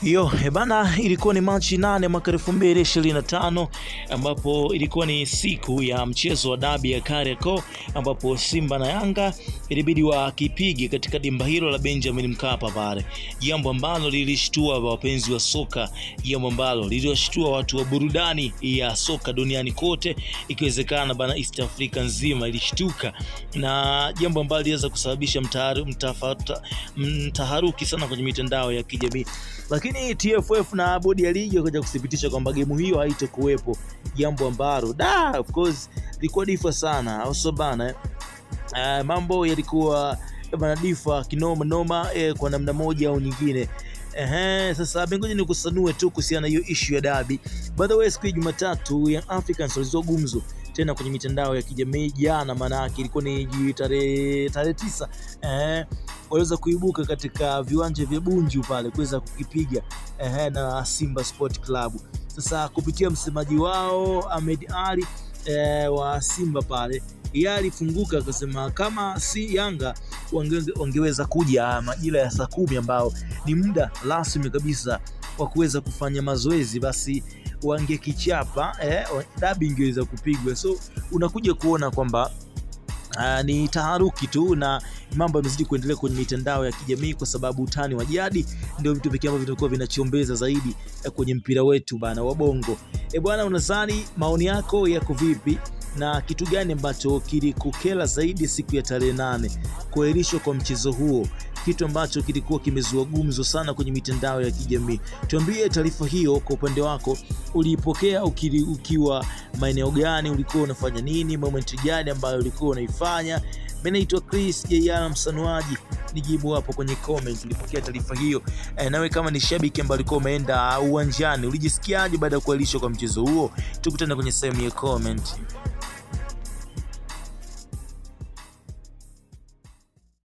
Hiyo bana, ilikuwa ni Machi 8 mwaka 2025 ambapo ilikuwa ni siku ya mchezo wa dabi ya Kariakoo ambapo Simba na Yanga ilibidi wakipige katika dimba hilo la Benjamin Mkapa pale, jambo ambalo lilishtua wapenzi wa soka, jambo ambalo liliwashtua watu wa burudani ya soka duniani kote, ikiwezekana bana East Africa nzima ilishtuka, na jambo ambalo liweza kusababisha mtaharuki sana kwenye mitandao ya kijamii. Lakini TFF na bodi ya ligi wakaja kuthibitisha kwamba game hiyo haitakuwepo, jambo ambalo of course ilikuwa difa sana, au bana. Mambo yalikuwa bana difa kinoma noma kwa namna moja au nyingine. Sasa ngoja nikusanue tu kuhusiana na hiyo issue ya dabi. By the way, siku ya Jumatatu Young Africans walizua gumzo tena kwenye mitandao ya kijamii jana, maana yake ilikuwa ni tarehe 9 waliweza kuibuka katika viwanja vya Bunju pale kuweza kukipiga na Simba Sport Club. Sasa kupitia msemaji wao Ahmed Ali wa Simba pale, yeye alifunguka akasema kama si Yanga wangeweza kuja majira ya saa 10 ambao ni muda rasmi kabisa wa kuweza kufanya mazoezi, basi wangekichapa dabi ingeweza kupigwa. So unakuja kuona kwamba ni taharuki tu, na mambo yamezidi kuendelea kwenye mitandao ya kijamii kwa sababu utani wa jadi ndio vitu pekee ambavyo vinakuwa vinachombeza zaidi kwenye mpira wetu bana wa bongo. Bwana, unadhani maoni yako yako vipi, na kitu gani ambacho kilikukera zaidi siku ya tarehe 8 kuahirishwa kwa mchezo huo, kitu ambacho kilikuwa kimezua gumzo sana kwenye mitandao ya kijamii? Tuambie taarifa hiyo kwa upande wako, uliipokea ukiwa maeneo gani, ulikuwa unafanya nini, moment gani ambayo ulikuwa unaifanya? Mimi naitwa Chris JR Msanuaji, nijibu hapo kwenye comment. Ulipokea taarifa hiyo? Nawe kama ni shabiki ambaye ulikuwa umeenda uwanjani, ulijisikiaje baada ya kuahirishwa kwa mchezo huo? Tukutane kwenye sehemu ya comment.